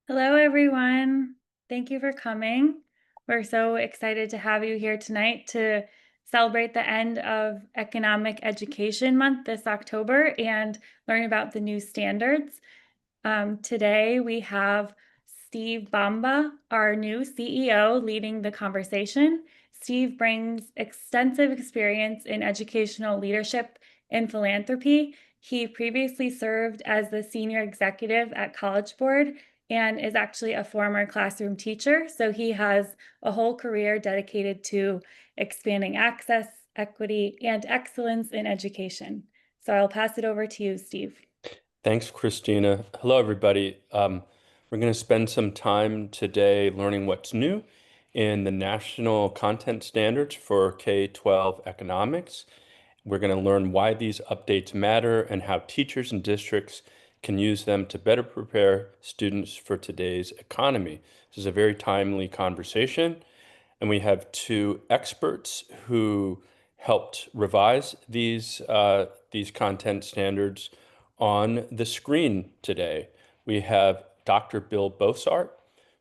Hello, everyone. Thank you for coming. We're so excited to have you here tonight to celebrate the end of Economic Education Month this October and learn about the new standards. Today, we have Steve Bamba, our new CEO, leading the conversation. Steve brings extensive experience in educational leadership and philanthropy. He previously served as the senior executive at College Board and is actually a former classroom teacher. So he has a whole career dedicated to expanding access, equity, and excellence in education. So I'll pass it over to you, Steve. Thanks, Christina. Hello, everybody. We're going to spend some time today learning what's new in the national content standards for K-12 economics. We're going to learn why these updates matter and how teachers and districts can use them to better prepare students for today's economy. This is a very timely conversation, and we have two experts who helped revise these content standards on the screen today. We have Dr. Bill Bosshardt,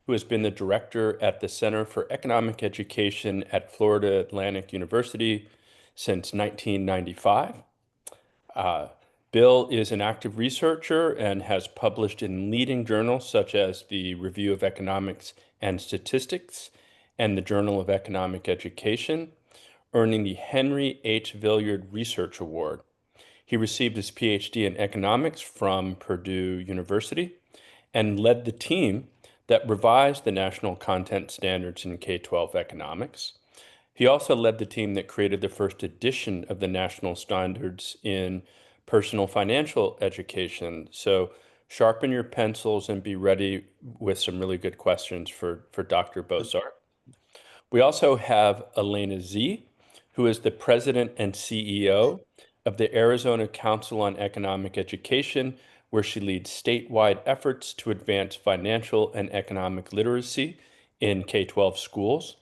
who has been the director at the Center for Economic Education at Florida Atlantic University since 1995. Bill is an active researcher and has published in leading journals such as the Review of Economics and Statistics and the Journal of Economic Education, earning the Henry H. Villard Research Award. He received his Ph.D. in economics from Purdue University and led the team that revised the national content standards in K-12 economics. He also led the team that created the first edition of the national standards in personal financial education. So sharpen your pencils and be ready with some really good questions for Dr. Bosshardt. We also have Elena Zee, who is the president and CEO of the Arizona Council on Economic Education, where she leads statewide efforts to advance financial and economic literacy in K-12 schools.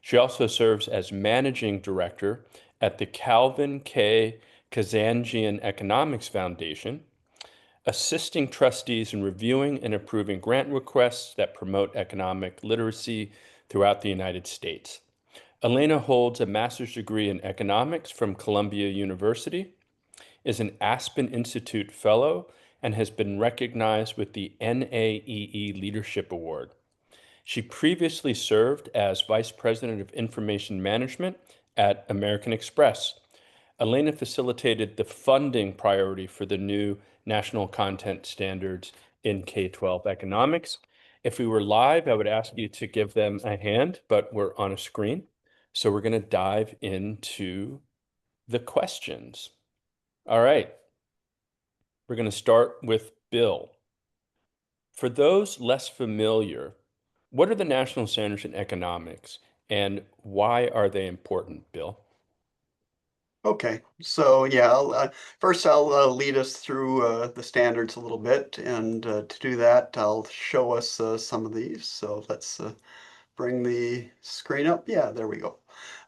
She also serves as managing director at the Calvin K. Kazanjian Economics Foundation, assisting trustees in reviewing and approving grant requests that promote economic literacy throughout the United States. Elena holds a master's degree in economics from Columbia University, is an Aspen Institute Fellow, and has been recognized with the NAEE Leadership Award. She previously served as Vice President of Information Management at American Express. Elena facilitated the funding priority for the new national content standards in K-12 economics. If we were live, I would ask you to give them a hand, but we're on a screen. So we're going to dive into the questions. All right. We're going to start with Bill. For those less familiar, what are the national standards in economics and why are they important, Bill? Okay, so yeah, first I'll lead us through the standards a little bit, and to do that, I'll show us some of these. So let's bring the screen up. Yeah, there we go.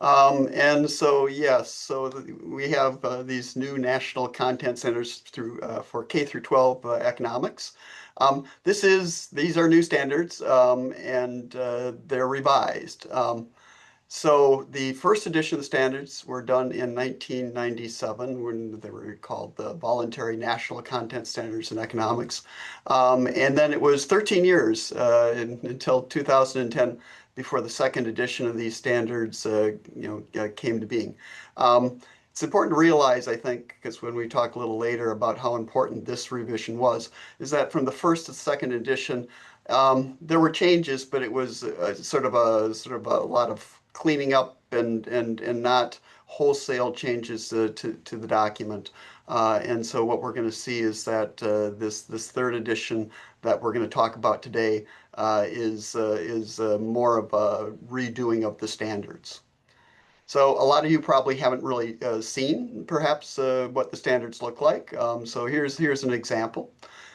And so yes, so we have these new national content centers through for K through 12 economics. These are new standards, and they're revised. So the first edition of the standards were done in 1997 when they were called the Voluntary National Content Standards in Economics. And then it was 13 years until 2010 before the second edition of these standards came to being. It's important to realize, I think, because when we talk a little later about how important this revision was, is that from the first to second edition, there were changes, but it was sort of a lot of cleaning up and not wholesale changes to the document. And so what we're going to see is that this third edition that we're going to talk about today is more of a redoing of the standards. So a lot of you probably haven't really seen perhaps what the standards look like. So here's an example.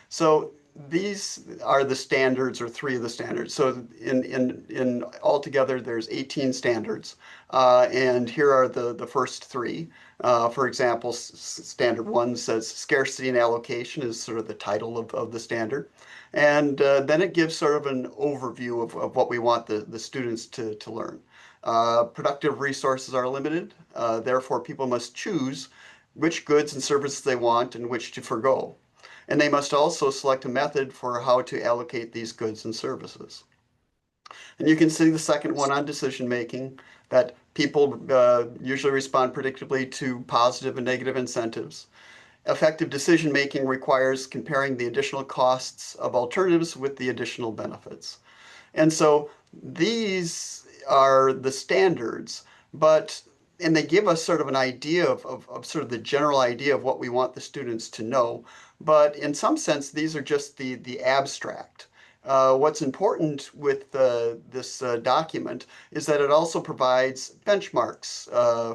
So these are the standards, or three of the standards. So in altogether, there's 18 standards, and here are the first three. For example, standard one says scarcity and allocation is sort of the title of the standard. And then it gives sort of an overview of what we want the students to learn. Productive resources are limited, therefore people must choose which goods and services they want and which to forgo. And they must also select a method for how to allocate these goods and services. And you can see the second one on decision making, that people usually respond predictably to positive and negative incentives. Effective decision making requires comparing the additional costs of alternatives with the additional benefits. And so these are the standards, and they give us sort of an idea of sort of the general idea of what we want the students to know. But in some sense, these are just the abstract. What's important with this document is that it also provides benchmarks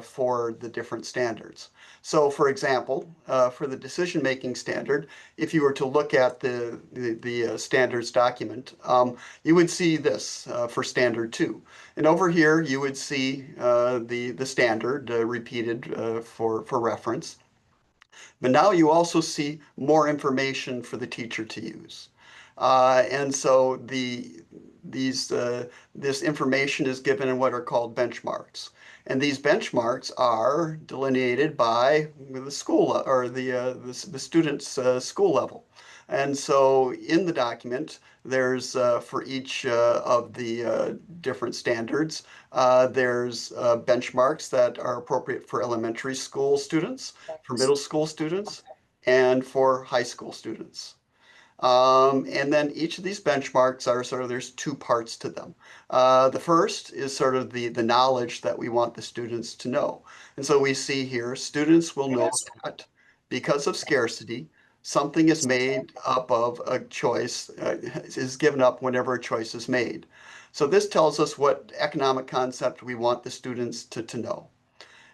for the different standards. So, for example, for the decision-making standard, if you were to look at the standards document, you would see this for standard 2. And over here, you would see the standard repeated for reference. But now you also see more information for the teacher to use. And so this information is given in what are called benchmarks. And these benchmarks are delineated by the school or the student's school level. And so in the document, there's for each of the different standards, there's benchmarks that are appropriate for elementary school students, for middle school students, and for high school students. And then each of these benchmarks are sort of, there's two parts to them. The first is sort of the knowledge that we want the students to know. And so we see here, students will know that because of scarcity, something is made up of a choice, is given up whenever a choice is made. So this tells us what economic concept we want the students to know.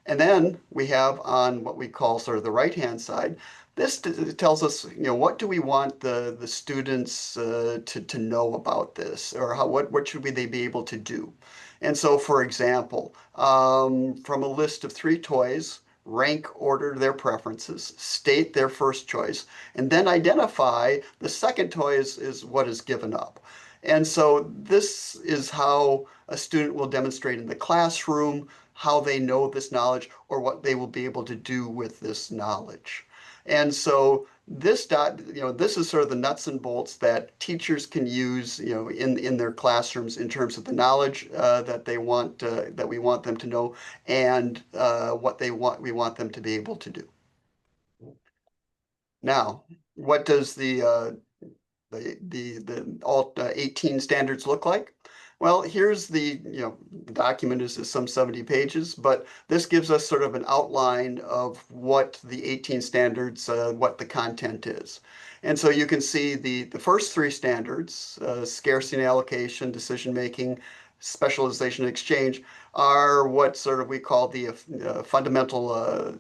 And then we have on what we call sort of the right-hand side, this tells us, what do we want the students to know about this, or what should they be able to do? And so, for example, from a list of 3 toys, rank order their preferences, state their first choice, and then identify the second toy is what is given up. And so this is how a student will demonstrate in the classroom how they know this knowledge or what they will be able to do with this knowledge. And so this is sort of the nuts and bolts that teachers can use, in their classrooms in terms of the knowledge that we want them to know, and what we want them to be able to do. Now, what does the all 18 standards look like? Well, here's the document is some 70 pages, but this gives us sort of an outline of what the 18 standards, what the content is. And so you can see the first 3 standards, scarcity and allocation, decision making, specialization and exchange, are what sort of we call the fundamental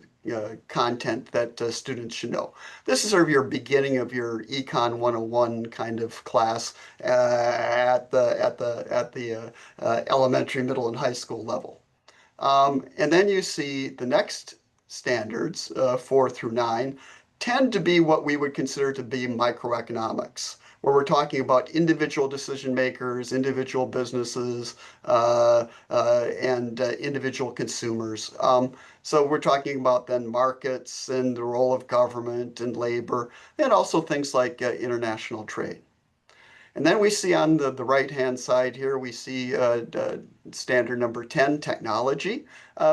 content that students should know. This is sort of your beginning of your Econ 101 kind of class at the elementary, middle, and high school level. And then you see the next standards, 4 through 9, tend to be what we would consider to be microeconomics, where we're talking about individual decision makers, individual businesses, and individual consumers. So we're talking about then markets and the role of government and labor, and also things like international trade. And then we see on the right-hand side here, we see standard number 10, technology,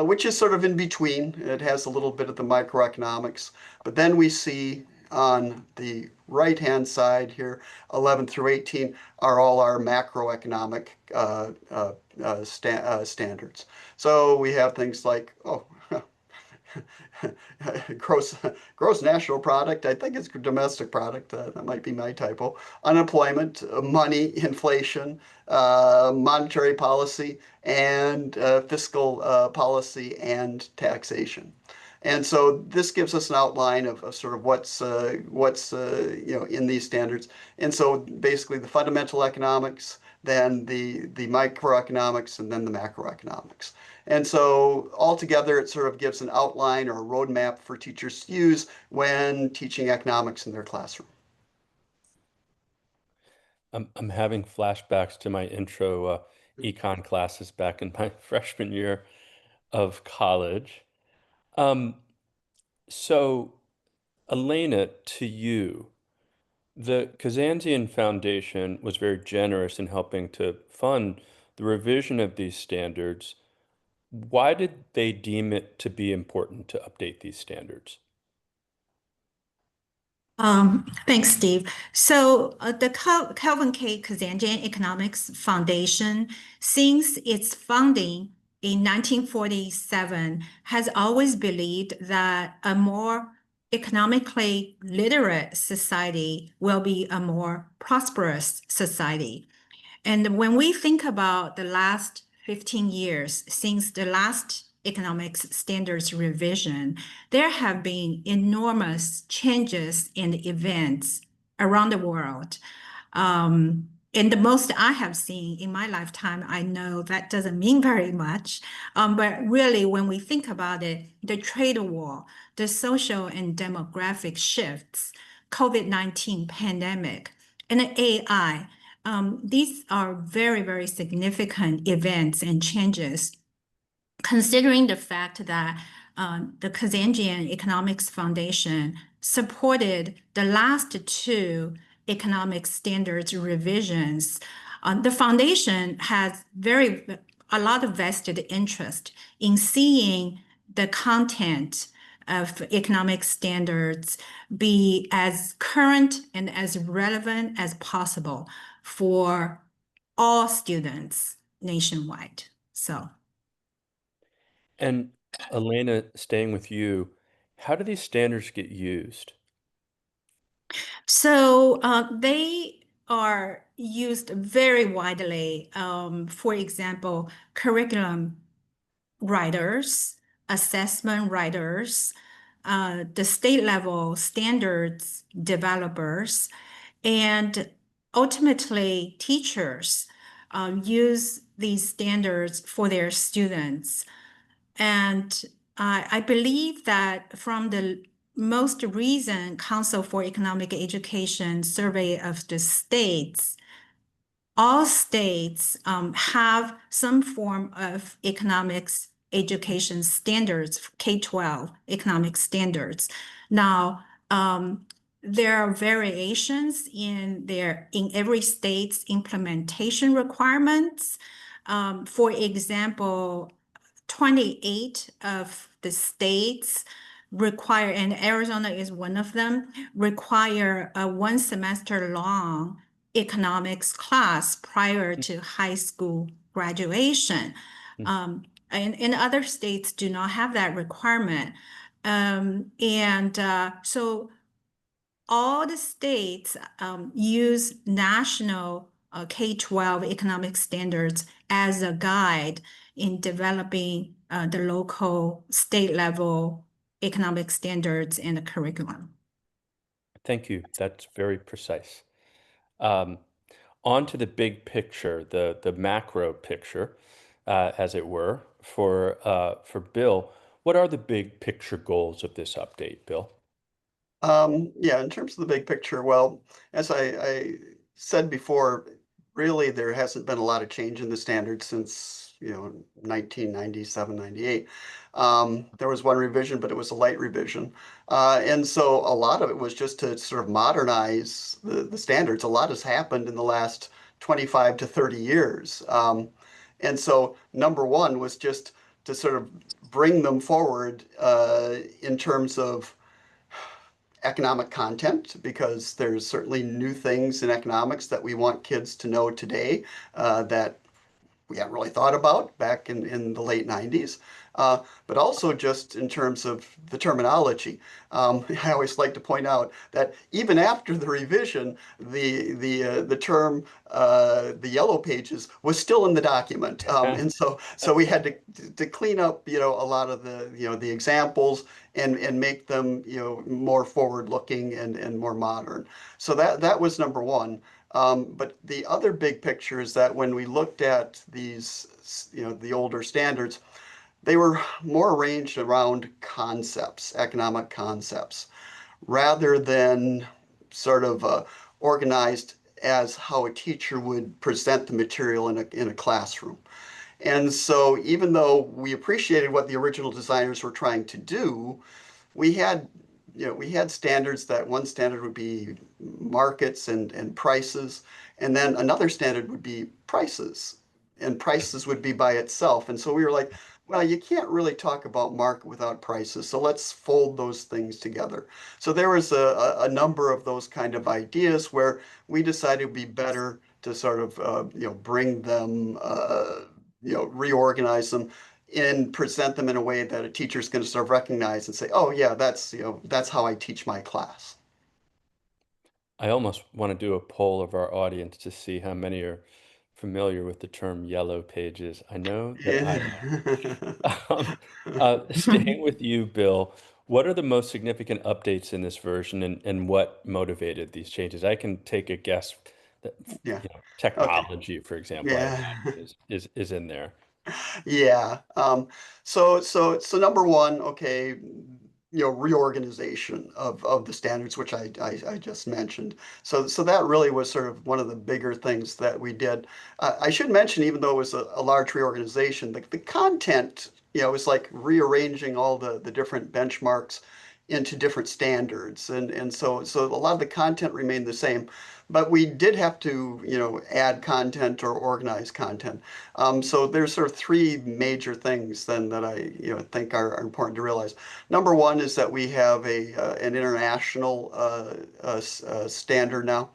which is sort of in between. It has a little bit of the microeconomics. But then we see on the right-hand side here, 11 through 18 are all our macroeconomic standards. So we have things like, gross national product. I think it's domestic product. That might be my typo. Unemployment, money, inflation, monetary policy, and fiscal policy and taxation. And so this gives us an outline of sort of what's in these standards. And so basically the fundamental economics, then the microeconomics, and then the macroeconomics. And so altogether, it sort of gives an outline or a roadmap for teachers to use when teaching economics in their classroom. I'm having flashbacks to my intro econ classes back in my freshman year of college. Um, so, Elena, to you, the Kazanjian Foundation was very generous in helping to fund the revision of these standards. Why did they deem it to be important to update these standards? Thanks, Steve. So the Calvin K. Kazanjian Economics Foundation, since its founding in 1947, has always believed that a more economically literate society will be a more prosperous society. And when we think about the last 15 years since the last economics standards revision, there have been enormous changes and events around the world. And the most I have seen in my lifetime, I know that doesn't mean very much. But really, when we think about it, the trade war, the social and demographic shifts, COVID-19 pandemic, and the AI, these are very, very significant events and changes, considering the fact that the Kazanjian Economics Foundation supported the last two economic standards revisions. The foundation has a lot of vested interest in seeing the content of economic standards be as current and as relevant as possible for all students nationwide. So. And Elena, staying with you, how do these standards get used? So they are used very widely. For example, curriculum writers, assessment writers, the state level standards developers, and ultimately teachers use these standards for their students. And I believe that from the most recent Council for Economic Education survey of the states, all states have some form of economics education standards, K-12 economic standards. Now, there are variations in every state's implementation requirements. For example, 28 of the states require, and Arizona is one of them, require a 1 semester long economics class prior to high school graduation. And other states do not have that requirement. So all the states use national K-12 economic standards as a guide in developing the local state level economic standards and the curriculum. Thank you. That's very precise. On to the big picture, the macro picture, as it were, for Bill. What are the big picture goals of this update, Bill? Yeah, in terms of the big picture, well, as I said before, really there hasn't been a lot of change in the standards since 1997, 98. There was one revision, but it was a light revision. And so a lot of it was just to sort of modernize the standards. A lot has happened in the last 25 to 30 years. And so number one was just to sort of bring them forward in terms of economic content, because there's certainly new things in economics that we want kids to know today that we hadn't really thought about back in the late 90s, but also just in terms of the terminology. I always like to point out that even after the revision, the term the yellow pages was still in the document, and so we had to clean up a lot of the examples and make them more forward-looking and more modern. So that was number one. But the other big picture is that when we looked at these, the older standards, they were more arranged around concepts, economic concepts, rather than sort of organized as how a teacher would present the material in a classroom. And so even though we appreciated what the original designers were trying to do, we had we had standards. That one standard would be markets and prices, and then another standard would be prices, and prices would be by itself. And so we were like, well, you can't really talk about market without prices, so let's fold those things together. So there was a number of those kind of ideas where we decided it would be better to sort of bring them reorganize them and present them in a way that a teacher is going to sort of recognize and say, oh yeah, that's how I teach my class. I almost want to do a poll of our audience to see how many are familiar with the term yellow pages. I know that I am. Staying with you, Bill, what are the most significant updates in this version, and what motivated these changes? I can take a guess that Yeah. Okay. technology, for example, I Yeah. imagine is in there. Yeah. So number one, okay, reorganization of the standards, which I just mentioned. So that really was sort of one of the bigger things that we did. I should mention, even though it was a large reorganization, the content, was like rearranging all the different benchmarks into different standards, and so a lot of the content remained the same, but we did have to add content or organize content. So there's sort of three major things then that I think are important to realize. Number one is that we have an international standard now.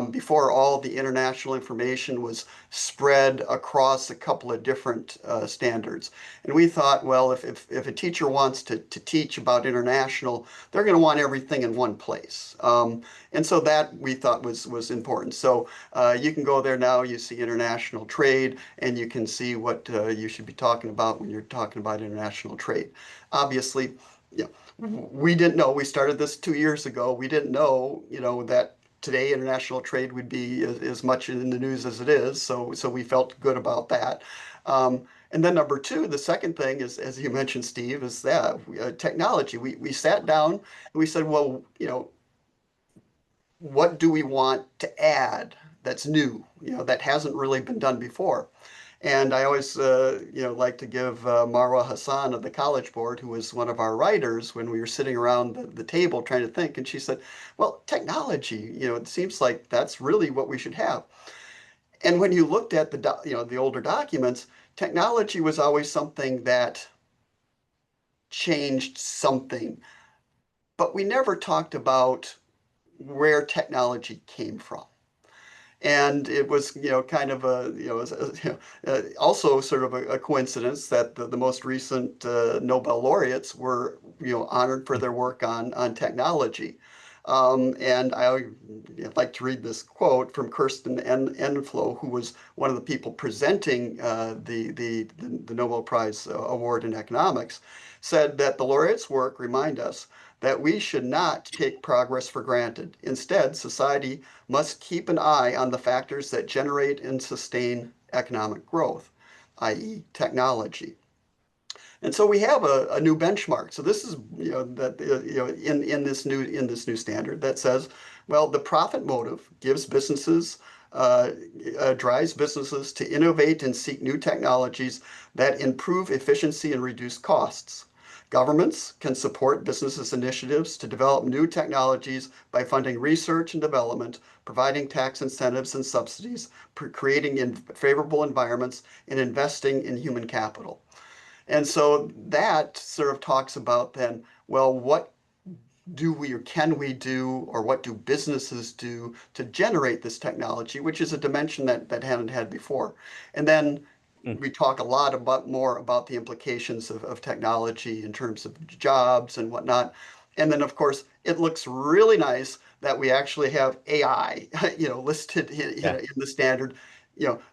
Before, all the international information was spread across a couple of different standards. And we thought, well, if a teacher wants to teach about international, they're going to want everything in one place. And so that we thought was important. So you can go there now, you see international trade, and you can see what you should be talking about when you're talking about international trade. Obviously, we didn't know. We started this 2 years ago. We didn't know, that today international trade would be as much in the news as it is. So we felt good about that. And then number two, the second thing is, as you mentioned, Steve, is that technology. We sat down and we said, well, what do we want to add that's new, that hasn't really been done before? And I always, like to give Marwa Hassan of the College Board, who was one of our writers, when we were sitting around the table trying to think, and she said, well, technology, it seems like that's really what we should have. And when you looked at the older documents, technology was always something that changed something, but we never talked about where technology came from. And it was, kind of also sort of a coincidence that the most recent Nobel laureates were, honored for their work on technology. And I like to read this quote from Kirsten Enflo, who was one of the people presenting the Nobel Prize Award in economics, said that the laureates' work remind us that we should not take progress for granted. Instead, society must keep an eye on the factors that generate and sustain economic growth, i.e. technology. And so we have a new benchmark. So this is that in this new standard that says, well, the profit motive gives businesses drives businesses to innovate and seek new technologies that improve efficiency and reduce costs. Governments can support businesses' initiatives to develop new technologies by funding research and development, providing tax incentives and subsidies, creating favorable environments, and investing in human capital. And so that sort of talks about then, well, what do we or can we do, or what do businesses do to generate this technology, which is a dimension that hadn't had before. And then we talk a lot more about the implications of technology in terms of jobs and whatnot. And then, of course, it looks really nice that we actually have AI, listed in the standard,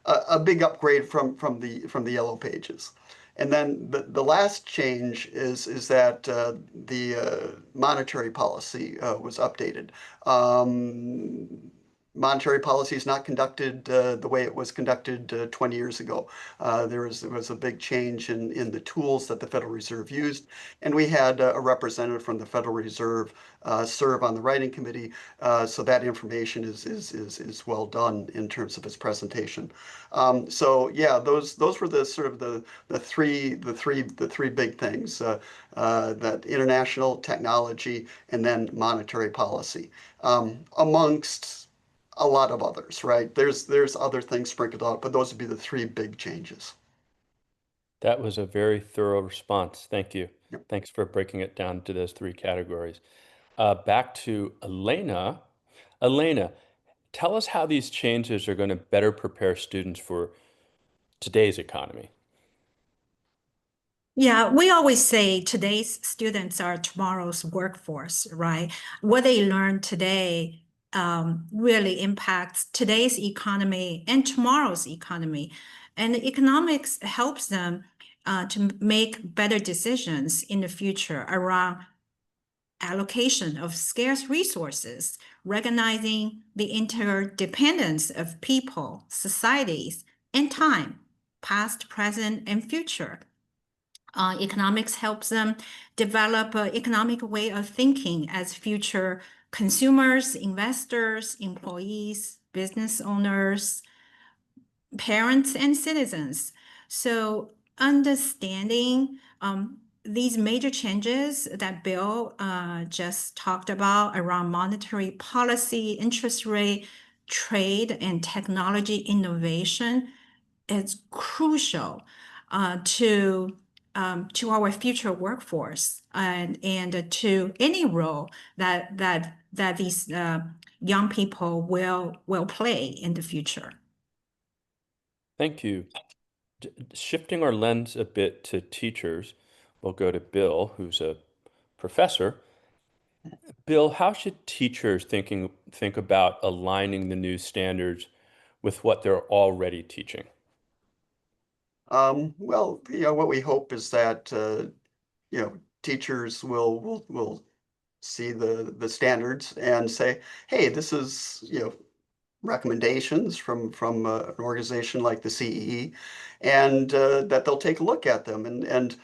a big upgrade from the yellow pages. And then the last change is that the monetary policy was updated. Monetary policy is not conducted the way it was conducted 20 years ago. There was a big change in the tools that the Federal Reserve used, and we had a representative from the Federal Reserve serve on the writing committee, so that information is well done in terms of its presentation. So yeah, those were the sort of the three big things: that international technology and then monetary policy, amongst a lot of others, right? There's other things sprinkled out, but those would be the three big changes. That was a very thorough response. Thank you. Yep. Thanks for breaking it down to those three categories. Back to Elena. Elena, tell us how these changes are going to better prepare students for today's economy. Yeah, we always say today's students are tomorrow's workforce, right? What they learn today really impacts today's economy and tomorrow's economy. And economics helps them to make better decisions in the future around allocation of scarce resources, recognizing the interdependence of people, societies, and time, past, present, and future. Economics helps them develop an economic way of thinking as future consumers, investors, employees, business owners, parents, and citizens. So understanding these major changes that Bill just talked about around monetary policy, interest rate, trade, and technology innovation is crucial to our future workforce and to any role that these young people will play in the future. Thank you. Shifting our lens a bit to teachers, we'll go to Bill, who's a professor. Bill, how should teachers think about aligning the new standards with what they're already teaching? Well, what we hope is that teachers will see the standards and say, hey, this is recommendations from an organization like the CEE, and that they'll take a look at them and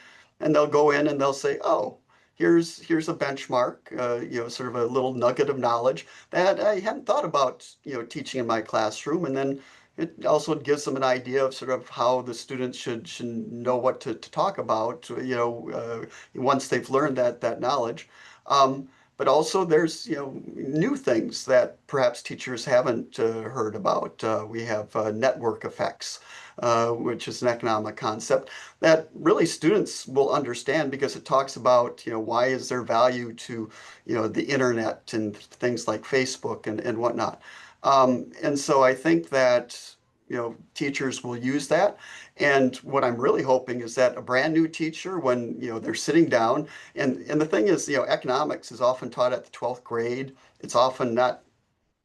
they'll go in and they'll say, oh, here's a benchmark, sort of a little nugget of knowledge that I hadn't thought about, teaching in my classroom, and then it also gives them an idea of sort of how the students should know what to talk about, once they've learned that knowledge. But also there's, new things that perhaps teachers haven't heard about. We have network effects, which is an economic concept that really students will understand because it talks about, why is there value to, the internet and things like Facebook and whatnot. And so I think that, teachers will use that. And what I'm really hoping is that a brand new teacher, when, they're sitting down, and the thing is, economics is often taught at the 12th grade. It's often not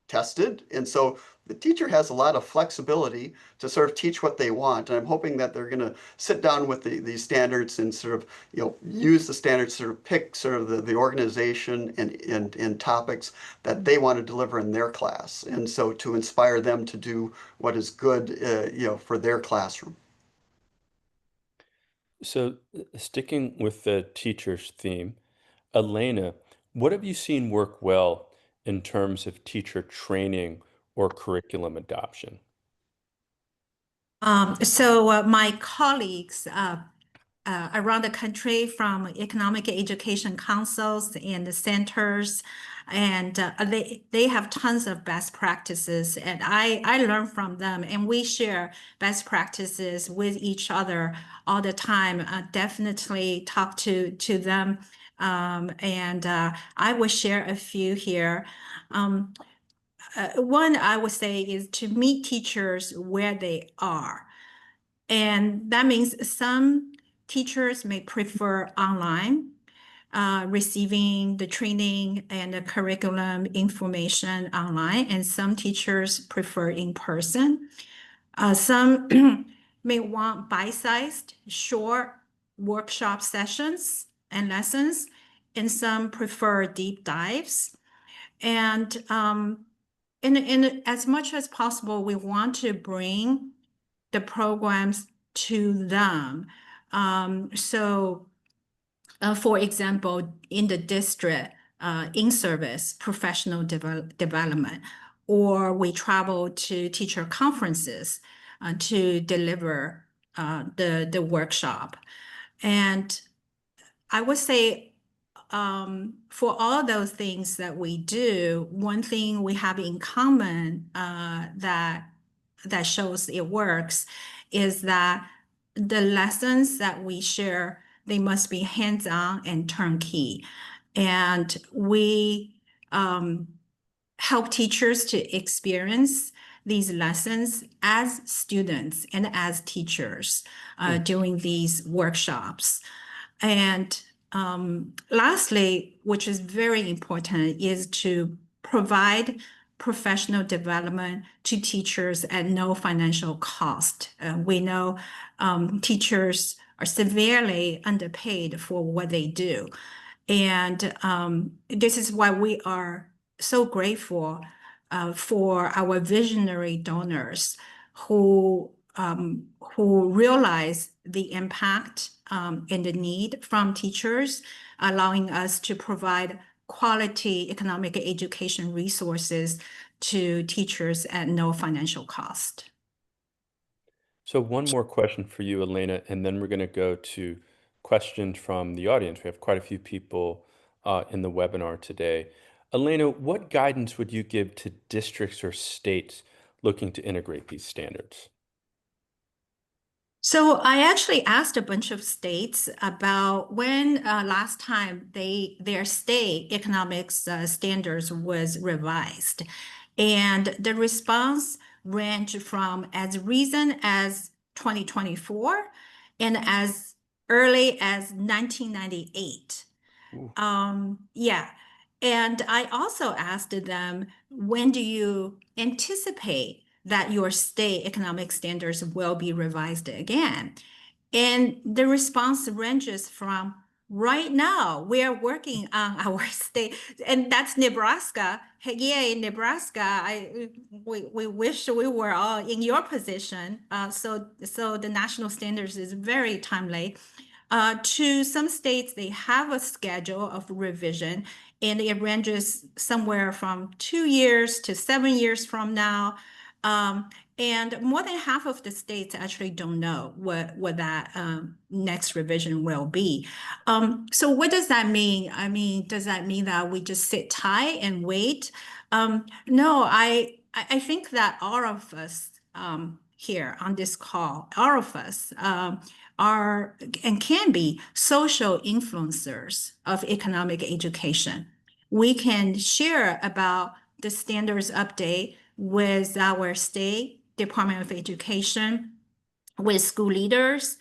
tested. And so the teacher has a lot of flexibility to sort of teach what they want. And I'm hoping that they're going to sit down with these standards and sort of, use the standards to sort of pick sort of the organization and topics that they want to deliver in their class. And so to inspire them to do what is good, for their classroom. So, sticking with the teacher's theme, Elena, what have you seen work well in terms of teacher training or curriculum adoption? So my colleagues around the country from economic education councils and the centers, and they have tons of best practices, and I learn from them, and we share best practices with each other all the time. Definitely talk to them, and I will share a few here. One I would say is to meet teachers where they are. And that means some teachers may prefer online, receiving the training and the curriculum information online, and some teachers prefer in person. Some may want bite-sized, short workshop sessions and lessons, and some prefer deep dives. And in as much as possible, we want to bring the programs to them. For example, in the district, in-service professional development, or we travel to teacher conferences to deliver the workshop. And I would say for all those things that we do, one thing we have in common that shows it works is that the lessons that we share, they must be hands-on and turnkey. And we help teachers to experience these lessons as students and as teachers during these workshops. And lastly, which is very important, is to provide professional development to teachers at no financial cost. We know teachers are severely underpaid for what they do. And this is why we are so grateful for our visionary donors who realize the impact and the need from teachers, allowing us to provide quality economic education resources to teachers at no financial cost. So one more question for you, Elena, and then we're going to go to questions from the audience. We have quite a few people in the webinar today. Elena, what guidance would you give to districts or states looking to integrate these standards? So I actually asked a bunch of states about when last time their state economics standards was revised. And the response ranged from as recent as 2024 and as early as 1998. Yeah. And I also asked them, when do you anticipate that your state economic standards will be revised again? And the response ranges from right now, we are working on our state, and that's Nebraska. Hey, yay, Nebraska. We wish we were all in your position. So the national standards is very timely. To some states, they have a schedule of revision, and it ranges somewhere from 2 years to 7 years from now. And more than half of the states actually don't know what that next revision will be. So what does that mean? I mean, does that mean that we just sit tight and wait? No, I think that all of us here on this call, all of us are and can be social influencers of economic education. We can share about the standards update with our state Department of Education, with school leaders,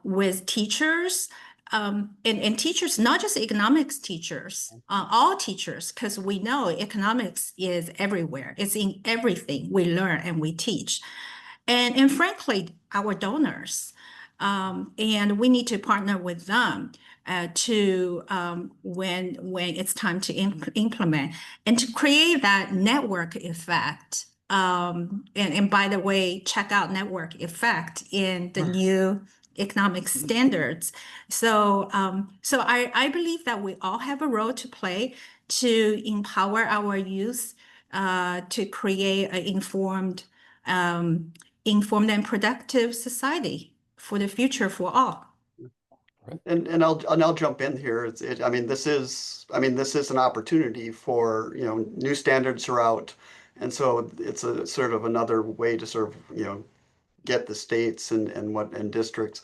with teachers, and teachers, not just economics teachers, all teachers, because we know economics is everywhere. It's in everything we learn and we teach. And frankly, our donors. And we need to partner with them to when it's time to implement and to create that network effect. And by the way, check out network effect in the new economic standards. So I believe that we all have a role to play to empower our youth to create an informed and productive society for the future for all. And I'll jump in here. I mean, this is an opportunity for, new standards are out. And so it's a sort of another way to sort of, get the states and districts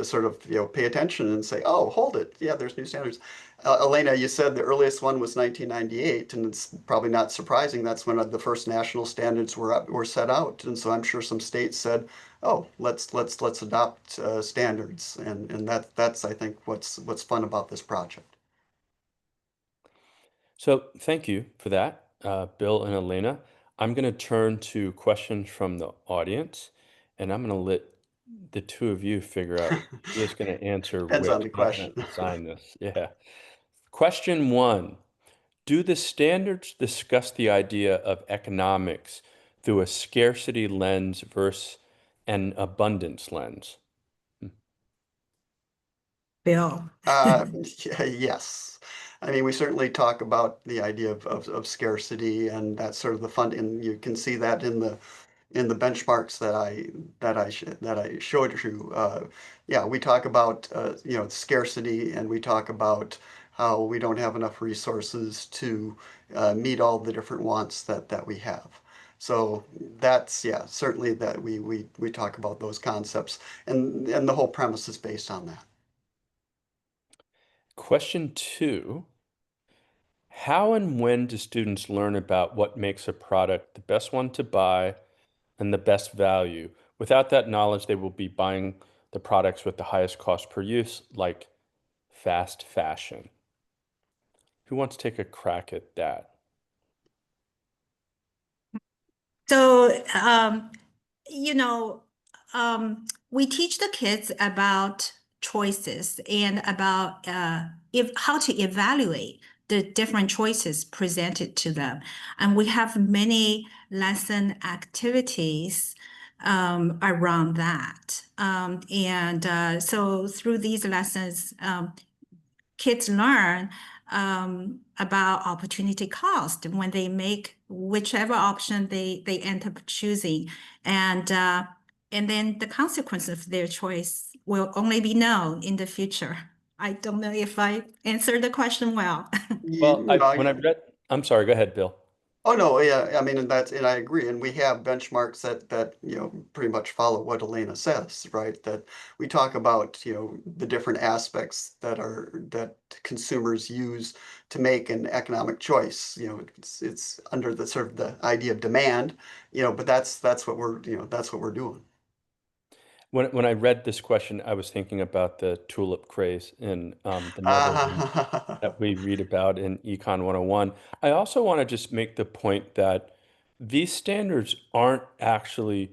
sort of, pay attention and say, oh, hold it. Yeah, there's new standards. Elena, you said the earliest one was 1998, and it's probably not surprising. That's when the first national standards were set out. And so I'm sure some states said, oh, let's adopt standards. And that's I think what's fun about this project. So thank you for that, Bill and Elena. I'm going to turn to questions from the audience, and I'm going to let the two of you figure out who is going to answer Depends which. on the I'm not going question. to assign this. Yeah. Question 1. Do the standards discuss the idea of economics through a scarcity lens versus an abundance lens? Bill. Yes. I mean, we certainly talk about the idea of scarcity, and that's sort of the fun, and you can see that in the benchmarks that I showed you. Yeah, we talk about scarcity, and we talk about how we don't have enough resources to meet all the different wants that we have. So that's, yeah, certainly that we talk about those concepts, and the whole premise is based on that. Question 2. How and when do students learn about what makes a product the best one to buy and the best value? Without that knowledge, they will be buying the products with the highest cost per use, like fast fashion. Who wants to take a crack at that? So, we teach the kids about choices and about how to evaluate the different choices presented to them. And we have many lesson activities around that. So through these lessons, kids learn about opportunity cost when they make whichever option they end up choosing, and then the consequence of their choice will only be known in the future. I don't know if I answered the question well. Well, I'm sorry, go ahead, Bill. Oh, no, yeah, I mean, and I agree, and we have benchmarks that pretty much follow what Elena says, right? That we talk about, the different aspects that consumers use to make an economic choice. It's under the sort of the idea of demand, but that's what we're doing. When I read this question, I was thinking about the tulip craze in the Netherlands that we read about in Econ 101. I also want to just make the point that these standards aren't actually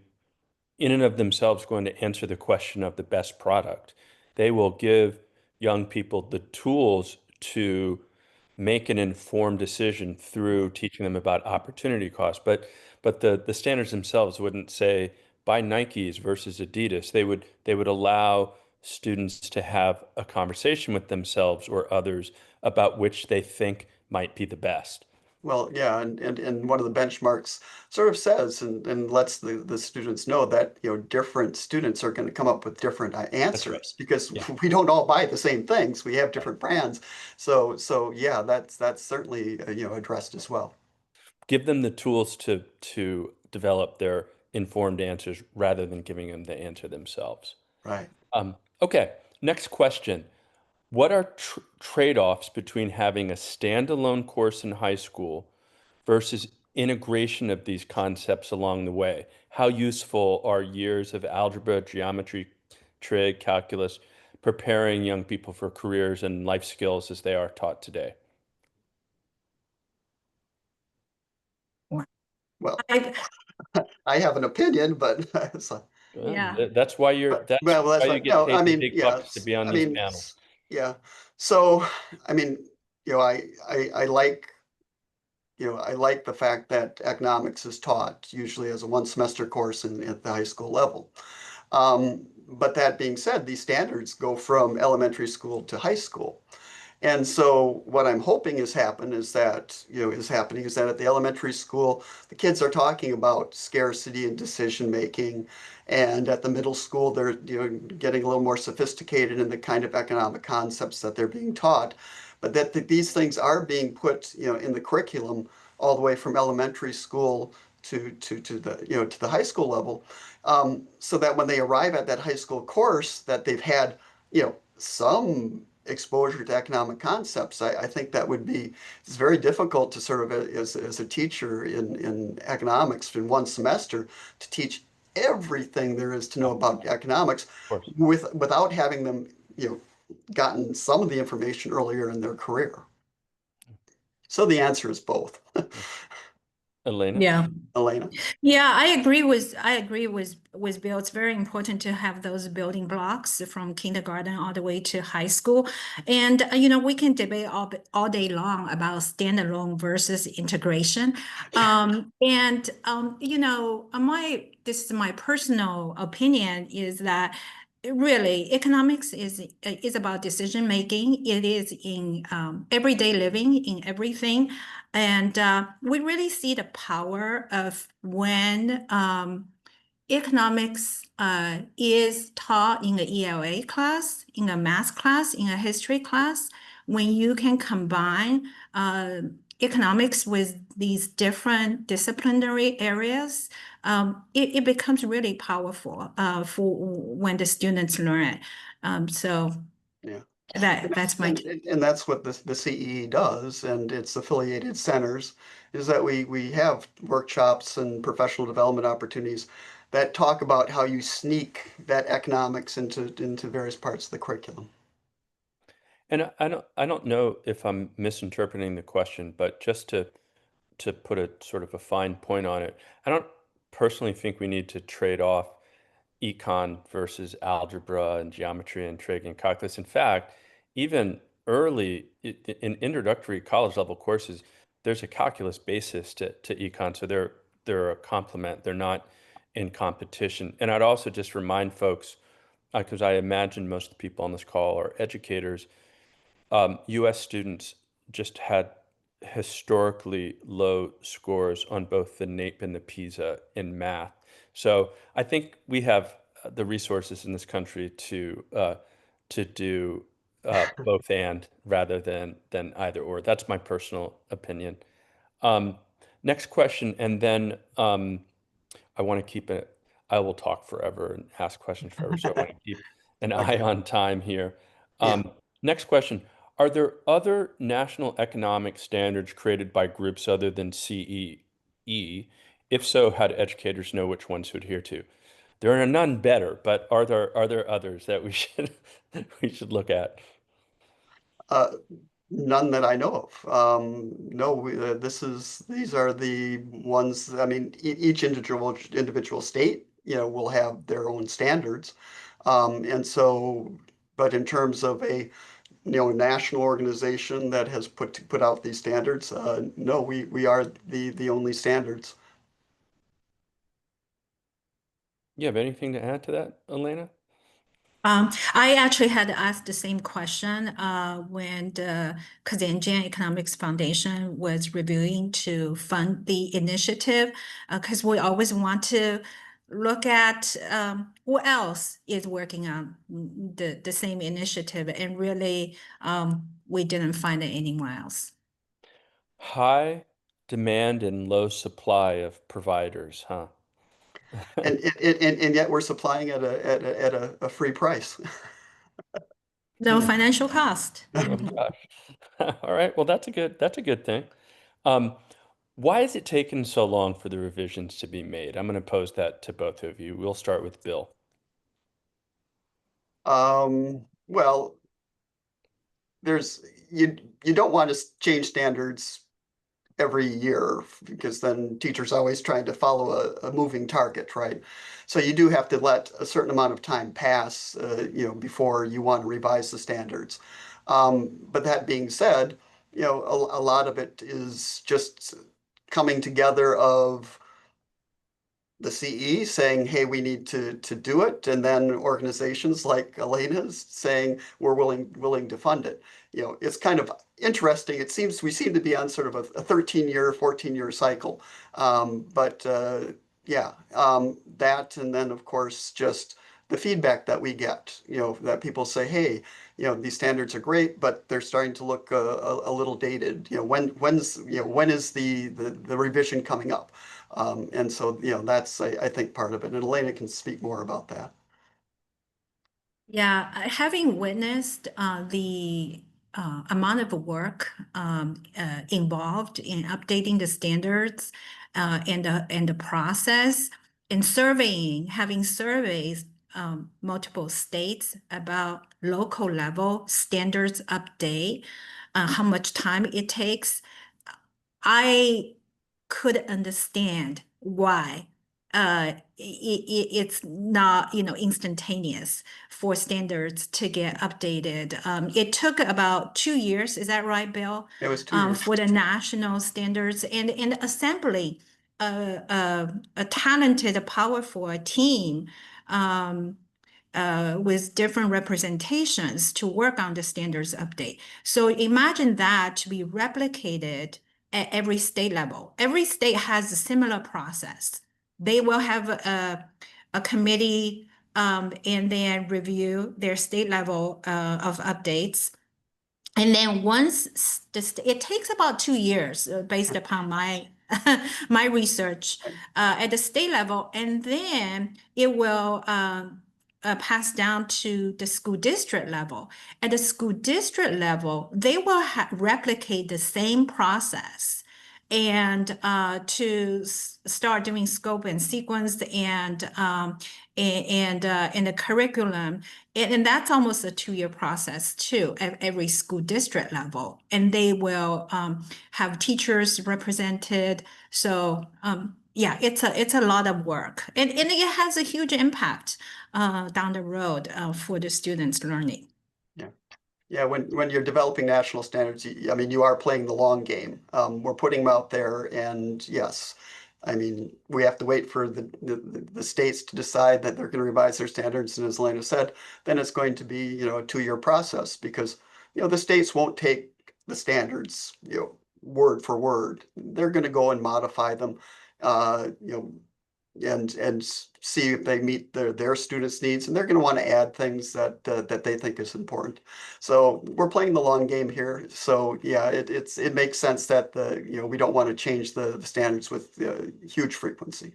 in and of themselves going to answer the question of the best product. They will give young people the tools to make an informed decision through teaching them about opportunity cost. But the standards themselves wouldn't say buy Nikes versus Adidas. They would allow students to have a conversation with themselves or others about which they think might be the best. Well, yeah, and one of the benchmarks sort of says and lets the students know that different students are going to come up with different answers because Yeah. we don't all buy the same things. We have different brands. So yeah, that's certainly addressed as well. Give them the tools to develop their informed answers rather than giving them the answer themselves. Right. Okay, next question. What are trade-offs between having a standalone course in high school versus integration of these concepts along the way? How useful are years of algebra, geometry, trig, calculus, preparing young people for careers and life skills as they are taught today? Well, I, I have an opinion, but Yeah. That's why that's you right. get No, paid I the mean, big yeah, bucks to be on I these mean, panels. yeah. So, I mean, I like I like the fact that economics is taught usually as a one semester course at the high school level. But that being said, these standards go from elementary school to high school. And so what I'm hoping is happening is that at the elementary school, the kids are talking about scarcity and decision making. And at the middle school, they're getting a little more sophisticated in the kind of economic concepts that they're being taught. But that these things are being put in the curriculum all the way from elementary school to the to the high school level, so that when they arrive at that high school course, that they've had some exposure to economic concepts. I think that would be, it's very difficult to sort of as a teacher in economics in one semester to teach everything there is to know about economics Of course. without having them gotten some of the information earlier in their career. So the answer is both. Elena? Yeah. Elena? Yeah, I agree with Bill. It's very important to have those building blocks from kindergarten all the way to high school. And we can debate all day long about standalone versus integration. This is my personal opinion, is that really economics is about decision making. It is in everyday living, in everything. And we really see the power of when economics is taught in an ELA class, in a math class, in a history class, when you can combine economics with these different disciplinary areas, it becomes really powerful for when the students learn it. So Yeah. that's my and that's what the CEE does, and its affiliated centers, is that we have workshops and professional development opportunities that talk about how you sneak that economics into various parts of the curriculum. And I don't know if I'm misinterpreting the question, but just to put a sort of a fine point on it, I don't personally think we need to trade off econ versus algebra and geometry and trig and calculus. In fact, even early in introductory college level courses, there's a calculus basis to econ. So they're a complement. They're not in competition. And I'd also just remind folks, because I imagine most of the people on this call are educators, US students just had historically low scores on both the NAEP and the PISA in math. So I think we have the resources in this country to do both and rather than either or. That's my personal opinion. Next question, and then I want to keep it. I will talk forever and ask questions forever, so I want to keep an eye on time here. Yeah. Next question. Are there other national economic standards created by groups other than CEE? If so, how do educators know which ones to adhere to? There are none better, but are there others that we should look at? None that I know of. No, these are the ones. I mean, each individual state, will have their own standards, and so. But in terms of a national organization that has put out these standards, no, we are the only standards. You have anything to add to that, Elena? I actually had asked the same question when the Kazanjian Economics Foundation was reviewing to fund the initiative, because we always want to look at what else is working on the same initiative, and really we didn't find it anywhere else. High demand and low supply of providers, huh? And yet we're supplying at a free price. No financial cost. Oh gosh. All right. Well, that's a good thing. Why is it taking so long for the revisions to be made? I'm going to pose that to both of you. We'll start with Bill. Well, you don't want to change standards every year, because then teachers are always trying to follow a moving target, right? So you do have to let a certain amount of time pass, before you want to revise the standards. But that being said, a lot of it is just coming together of the CE saying, hey, we need to do it, and then organizations like Elena's saying we're willing to fund it. It's kind of interesting. We seem to be on sort of a 13-year, 14-year cycle. That, and then of course just the feedback that we get, that people say, hey, these standards are great, but they're starting to look a little dated. When is the revision coming up? And so, that's, I think, part of it. And Elena can speak more about that. Yeah, having witnessed the amount of work involved in updating the standards and the process and surveying, having surveys multiple states about local level standards update, how much time it takes, I could understand why it's not, instantaneous for standards to get updated. It took about 2 years, is that right, Bill? It was 2 years. For the national standards and assembly a talented, powerful team with different representations to work on the standards update. So imagine that to be replicated at every state level. Every state has a similar process. They will have a committee and then review their state level of updates. And then once it takes about 2 years based upon my my research at the state level, and then it will pass down to the school district level. At the school district level, they will replicate the same process and to start doing scope and sequence and the curriculum. And that's almost a 2-year process too at every school district level. And they will have teachers represented. So yeah, it's a lot of work. And it has a huge impact down the road for the students' learning. Yeah, when you're developing national standards, I mean, you are playing the long game. We're putting them out there, and yes, I mean, we have to wait for the states to decide that they're going to revise their standards. And as Elena said, then it's going to be, a 2-year process because, the states won't take the standards, word for word. They're going to go and modify them, and see if they meet their students' needs, and they're going to want to add things that they think is important. So we're playing the long game here. So yeah, it makes sense that we don't want to change the standards with huge frequency.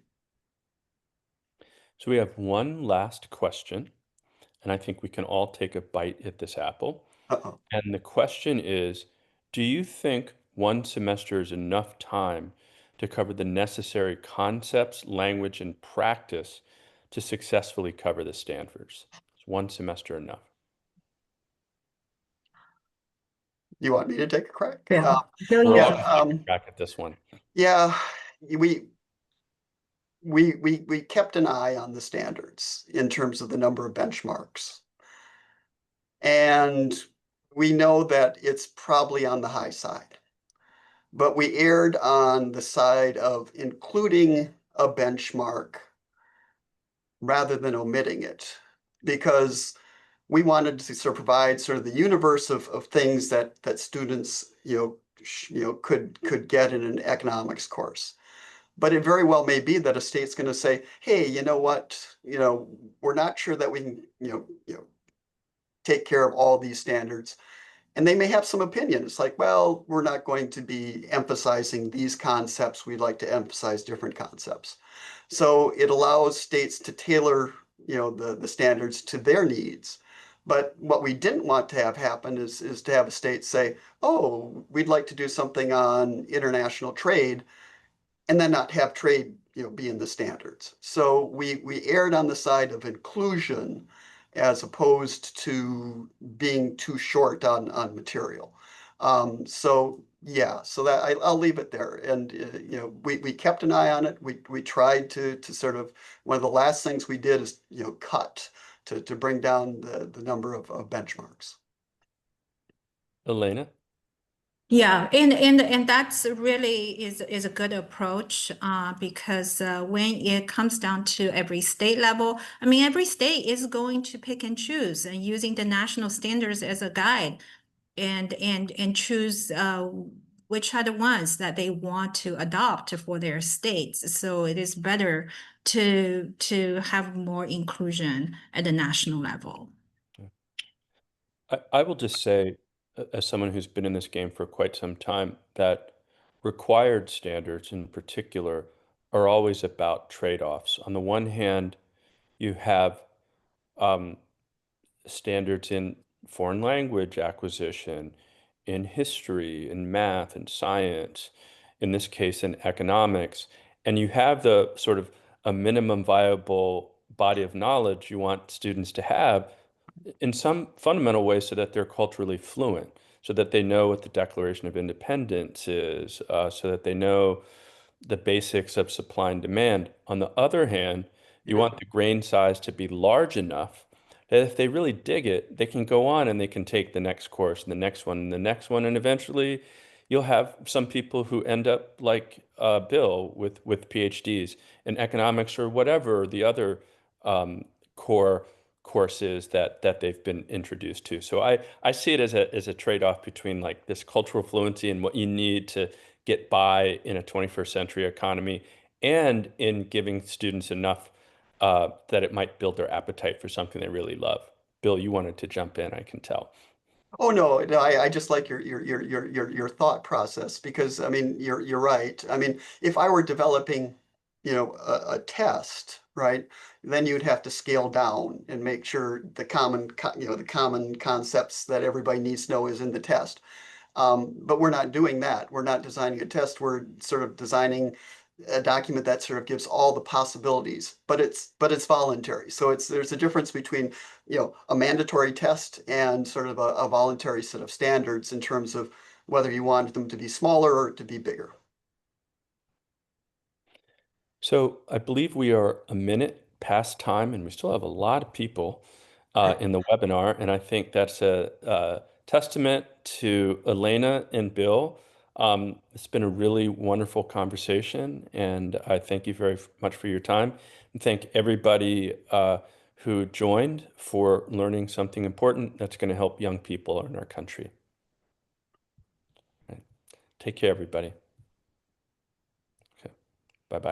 So we have one last question, and I think we can all take a bite at this apple. Uh-oh. And the question is, do you think one semester is enough time to cover the necessary concepts, language, and practice to successfully cover the standards? Is one semester enough? You want me to take a crack? Yeah. We're all Yeah, gonna take a crack at this one. Yeah, we kept an eye on the standards in terms of the number of benchmarks. And we know that it's probably on the high side. But we erred on the side of including a benchmark rather than omitting it, because we wanted to sort of provide sort of the universe of things that students could get in an economics course. But it very well may be that a state's going to say, hey, you know what, we're not sure that we can take care of all these standards. And they may have some opinion. It's like, well, we're not going to be emphasizing these concepts. We'd like to emphasize different concepts. So it allows states to tailor, the standards to their needs. But what we didn't want to have happen is to have a state say, oh, we'd like to do something on international trade, and then not have trade, be in the standards. So we erred on the side of inclusion as opposed to being too short on material. So yeah, so that I'll leave it there. And we kept an eye on it. We tried to sort of, one of the last things we did is cut to bring down the number of benchmarks. Elena? Yeah, and that's really is a good approach because when it comes down to every state level, I mean, every state is going to pick and choose and using the national standards as a guide and choose which are the ones that they want to adopt for their states. So it is better to have more inclusion at the national level. I will just say, as someone who's been in this game for quite some time, that required standards in particular are always about trade-offs. On the one hand, you have standards in foreign language acquisition, in history, in math, and science, in this case, in economics, and you have the sort of a minimum viable body of knowledge you want students to have in some fundamental way so that they're culturally fluent, so that they know what the Declaration of Independence is, so that they know the basics of supply and demand. On the other hand, you want the grain size to be large enough that if they really dig it, they can go on and they can take the next course and the next one and the next one. And eventually you'll have some people who end up like Bill with PhDs in economics or whatever the other core courses that they've been introduced to. So I see it as a trade-off between like this cultural fluency and what you need to get by in a 21st century economy and in giving students enough that it might build their appetite for something they really love. Bill, you wanted to jump in, I can tell. Oh no, I just like your thought process because I mean you're right. I mean, if I were developing, a test, right, then you'd have to scale down and make sure the common concepts that everybody needs to know is in the test. But we're not doing that. We're not designing a test. We're sort of designing a document that sort of gives all the possibilities, but it's voluntary. So there's a difference between, a mandatory test and sort of a voluntary set of standards in terms of whether you want them to be smaller or to be bigger. So I believe we are a minute past time, and we still have a lot of people in the webinar, and I think that's a testament to Elena and Bill. It's been a really wonderful conversation, and I thank you very much for your time, and thank everybody who joined for learning something important that's going to help young people in our country. Right. Take care, everybody.